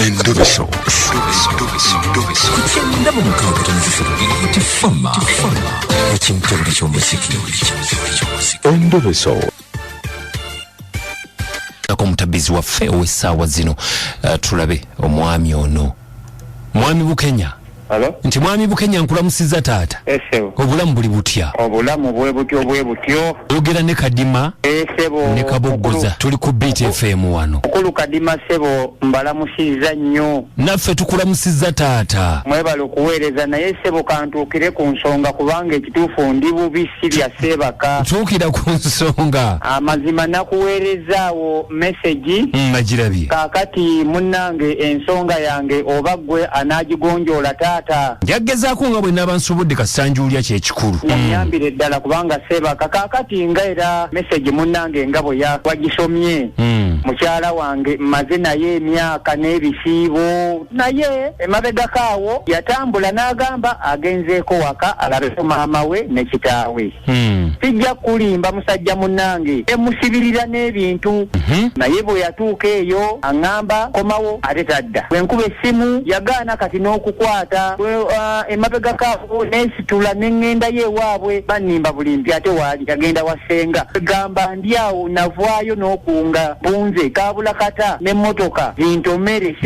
Endobeso. Kugenda mu mukaaga tonzifuna Nfumba. Ekintu ky'omuziki. Endobeso. Mutabizi waffe ow'essaawa zino tulabe omwami ono. Mwami Bukenya. Hello? Nti mwami Bukenya nkulamusizza taata. Esebo. Obulamu buli butya? Obulamu bwe butyo. Oyogera ne Kadima. Esebo. Ne Kaboggoza. Tuli ku BTFM wano. Okulu Kadima sebo mbalamusizza nnyo. Naffe tukulamusizza taata. Mwebale okuweereza naye sebo kantuukire ku nsonga kubanga ekituufu ndi bubisi bya Seebaka. Tuukira ku nsonga. Amazima nakuweerezaawo message. Magirabye. Kaakati munnange ensonga yange oba ggwe anaagigonjoola taata. Yagezaako nga bwe naba nsobodde kasanjuulya kyekikulu. Yanyambire ddala kubanga Seebaka kaakati nga era message munnange nga bwe wagisomye. Mukyala wange mmaze naye emyaka n'ebisiibo naye emabegakaawo yatambula n'agamba agenzeeko waka alabeko maama we ne kitaawe. Sijja kulimba musajja munnange emusibirira n'ebintu naye bwe yatuuka eyo aŋŋamba komawo ate tadda. Bwe nkuba essimu yagaana kati n'okukwata emabegakaawo neesitula ne ŋŋendayo ewaabwe bannimba bulimbi ate waali yagenda wasenga. Gamba ndi awo navaayo n'okunga bunze kaabula kata n'emmotoka zintomere.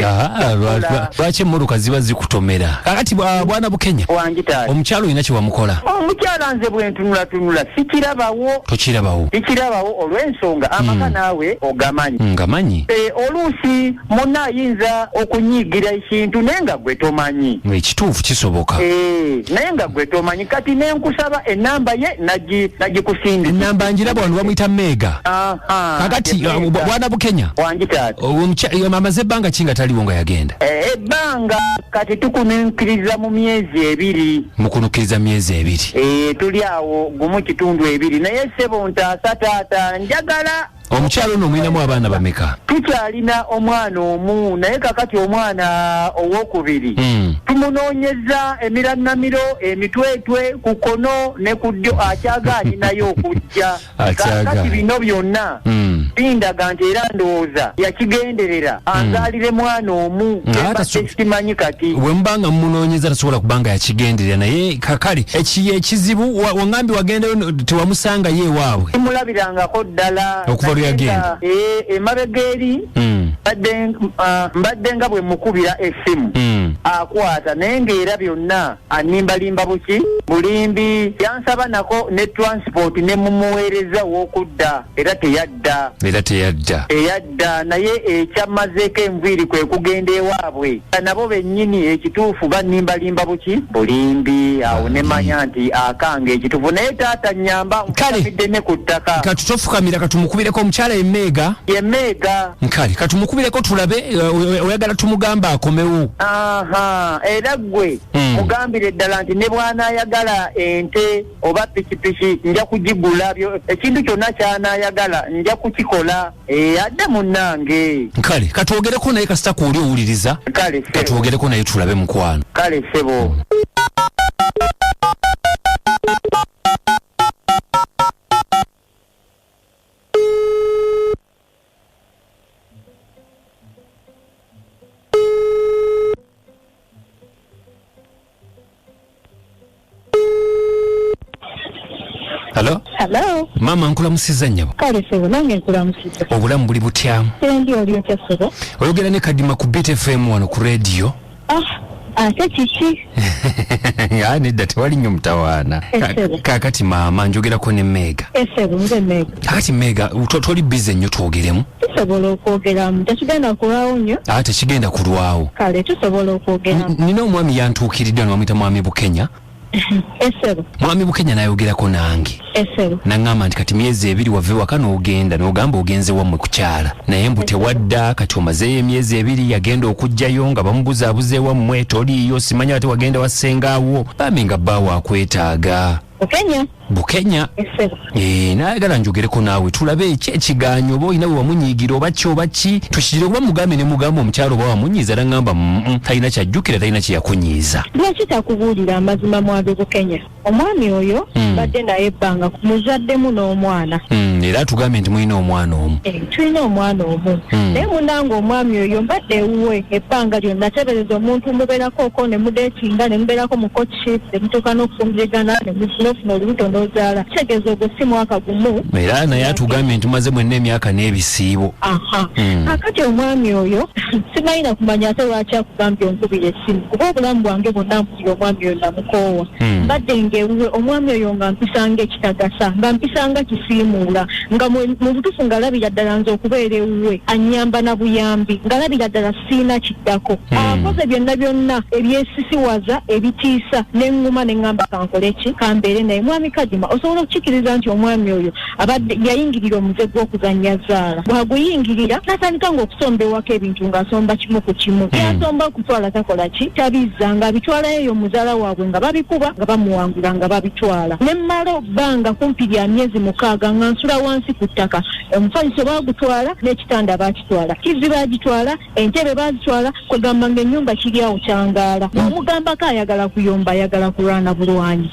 Lwaki emmotoka ziba zikutomera? Kakati bwana Bukenya wangitaali omukyalo olina kye wamukola? Omukyala nze bwe ntunulatunula sikirabawo. Tokirabawo? Sikirabawo olw'ensonga amaka naawe ogamanyi. Ngamanyi. Oluusi munna ayinza okunyiigira ekintu naye nga gwe tomanyi. Ekituufu kisoboka. Naye nga gwe tomanyi kati ne nkusaba ennamba ye nagikusindika. Ennamba njiraba wano bamuyita Meega. Kakati bwana Bukenya wangitaali amaze ebbanga ki nga taliwo nga yagenda? Ebbanga kati tukunukkiriza mu myezi 2. Mukunukkiriza myezi 2? Tuli awo gumu kitundu 2 naye sebo ntaasa taata njagala. Omukyalo ono omulinamu abaana bameka? Tukyalina omwana omu naye kakati omwana owokubiri tumunoonyeza emiranamiro emitwetwe ku kono ne ku ddyo akyaganyinayo okujja. Kakati bino byonna bindaga nti era ndowooza yakigenderera anzaalire mwana omu simanyi kati. We mubanga mumunoonyeza tasobola kubanga yakigenderera naye kakali ekizibu waŋŋambi wagendayo tewamusangayo ewaabwe? Timulabirangako ddala yagenda emabega eri mbadde nga bwe mukubira essimu akwata naye ng'era byonna animbalimba bulimbi yansaba nako ne transport ne mumuweereza w'okudda era teyadda naye ekyamazeeko enviiri kwe kugenda ewaabwe nabo bennyini ekituufu banimbalimba bulimbi awo ne manya nti akanga ekituufu naye taata nyamba nfukamidde ne ku ttaka. Katutofukamira katumukubireko omukyala Meega. Ye Meega. Nkali katumukubireko tulabe oyagala tumugamba akomewo. Era gwe mugambire ddala nti ne bw'anaayagala ente oba pikipiki nja kugigula ekintu kyonna ky'anaayagala nja kukikola adde munnange. Nkali katwogereko naye kasita kuoli owuliriza. Katwogereko naye tulabe mukwano. Kale sebo. Hello. Mama nkulamusizza nnyabo. Kale sebo nange nkulamusizza. Obulamu buli butya? Ndi oli otya sebo? Oyogera ne Kadima ku BTFM wano ku radio. Ate kiki? Nedda tewali nnyo mutawaana. Kakati maama njogerako ne Meega. Sebo nze Meega. Kakati Meega toli bize nnyo twogeremu? Tusobola okwogeramu tekigenda kulwawo nnyo. Tekigenda kulwawo. Kale tusobola okwogeramu. Nina omwami yantuukiridde n'amuyita mwami Bukenya. Esebo. Mwami Bukenya nayogerako nange. Esebo. Naŋŋamba nti kati myezi 2 wave waka n'ogenda n'ogamba ogenze wammwe kukyala naye mbu tewadda kati omazeeyo emyezi 2 yagenda okujjayo nga bamubuzaabuze wammwe toliiyo simanya ate wagenda wassengaawo bambi nga bbaawo akwetaaga. Bukenya Bukenya Essebo. nayagala njogereko naawe tulabe ekiganyo oba olina bwe wamunyiigira oba ki oba ki tukirire kuba mugambe ne mugamba omukyalo oba wamunyiiza nagamba talina kyajjukira talina kyeyakunyiiza. Lwaki takubuulira amazima mwabe Bukenya? Omwami oyo badde naye ebbanga muzaddemu n'omwana. Era atugambe nti mulina omwana omu. Tulina omwana omu. Naye munange omwami oyo mbadde ewuwe ebbanga lyonna tebereza omuntu mubeerako ne mudeetinga ne mubeerako mu courtship ne mutuuka n'okufumbirigana ne mufuna olubuto n'ozaala. Kitegeeza ogwo si mwaka gumu. Era naye atugambye nti mumaze mwenna emyaka n'ebisiibo. Kakati omwami oyo simayina kumanya ate lwaki akugambye onkubira essimu kuba obulamu bwange bwonna mpulira omwami oyo namukoowa. Mbadde ng'ewuwe omwami oyo nga mpisanga ekitagasa nga mpisanga kisiimuula nga mu butuufu ngalabira ddala nze okubeera ewuwe annyamba na buyambi ngalabira ddala siina kiddako. Akoze byonna ebyesisiwaza ebitiisa neŋŋuma ne ŋŋamba kankole ki kambeere naye. Mwami Kadima osobola okukikiriza nti omwami oyo abadde yayingirira omuze gw'okuzannya Zaala. Bw'aguyingirira n'atandika ng'okusomba ewako ebintu ng'asomba kimu ku kimu. By'asomba okutwala takola ki tabizza ng'abitwalayo eyo muzaala waabwe nga babikuba nga bamuwangula nga babitwala. Ne mmala obbanga kumpi lya myezi 6 nga nsula wansi ku ttaka. Omufaliso baagutwala n'ekitanda baakitwala. Kizi baagitwala, entebe baazitwala kwegamba ng'ennyumba kiri awo kyangaala. Omugambako ayagala kuyomba ayagala kulwana bulwanyi.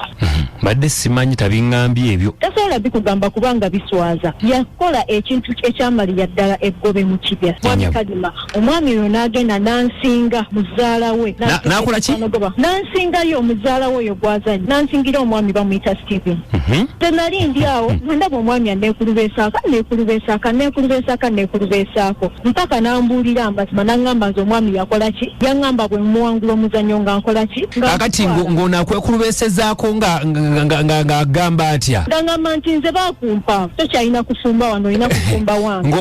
Badde simanyi tabiŋŋambye ebyo. Tasobola bikugamba kubanga biswaza. Yakola ekintu ekyamalira ddala eggobe mu kibya. Mwami Kadima omwami oyo n'agenda n'ansinga muzaala we. N'akola ki? N'ansingayo omuzaala we oyo gw'azannya. N'ansingira omwami bamuyita Steven. Tenali ndi awo ndaba omwami aneekulubeesaako mpaka n'ambuulira amazima n'aŋŋamba nze omwami yakola ki? Yaŋŋamba bwe muwangula omuzannyo nga nkola ki? Kakati ng'onakwekulubeesezaako ng'agamba atya? Ng'aŋŋamba nti nze baakumpa tokyalina kufumba wano olina kufumba wange.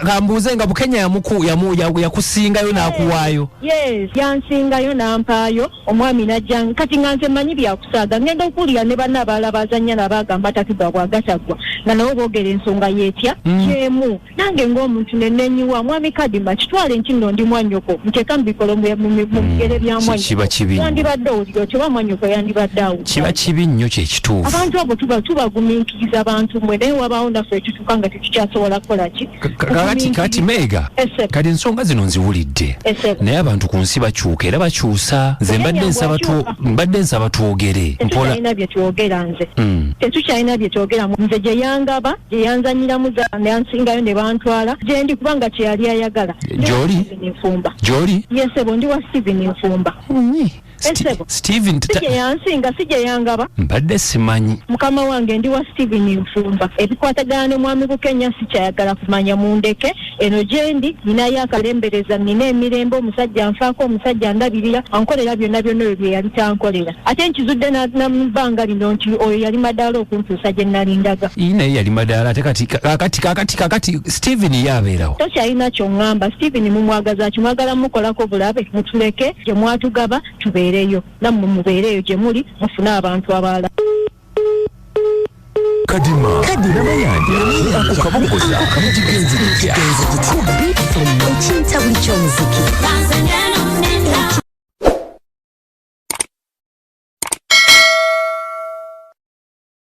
Kambuuze nga Bukenya yakusingayo n'akuwaayo? Yes, yansingayo n'ampaayo omwami n'ajja kati nga nze manyi byakusaaga ngenda okuwulira ne banna abalala bazannya n'abaagamba takigwa bw'agatagwa nga nabo boogera ensonga yeetya kyemu. Nange ng'omuntu ne nenyiwa Mwami Kadima kitwale nkinno ndi mwannyoko nteeka mu bikolo mu bigere bya mwannyoko. Kiba kibi. Yandibadde owulira otyo oba mwannyoko yandibadde awo. Kiba kibi nnyo kye kituufu. Abantu abo tubagumiikiriza abantu mmwe naye wabaawo naffe ekituuka nga tetukyasobola kukola ki? Kati Meega kati ensonga zino nziwulidde naye abantu ku nsi bakyuka era bakyusa. Nze mbadde nsaba twogere mpola. Tetukyalina bye twogera nze. Tetukyalina bye twogera nze gye yangaba gye yanzanyiramu Zaala ne yansingayo ne bantwala gye ndi kubanga kye yali ayagala. Gy'oli? Gy'oli? Yesebo ndi wa Steven Nfumba. Steven yansinga si gye yangaba. Mbadde simanyi. Mukama wange ndi wa Steven Nfumba. Ebikwatagana ne Mwami Bukenya sikyayagala kumanya mundeke. Eno Jendi ninayo akalembereza nina emirembe omusajja nfaako omusajja ndabirira ankolera byonna ebyo bye yali tankolera. Ate nkizudde n'abbanga lino nti oyo yali madaala okuntuusa gye nalindaga. Naye yali madaala ate kakati Steven yabeerawo. Tokyalina ky'oŋŋamba Steven mumwagaza kimwagala mukolako bulabe mutuleke gye mwatugaba tubeereyo nammwe mubeereyo gye muli mufune abantu abalala. Kadima mayanja ako kabogoza kamukigenzi kitya ekinta buli ky'omuziki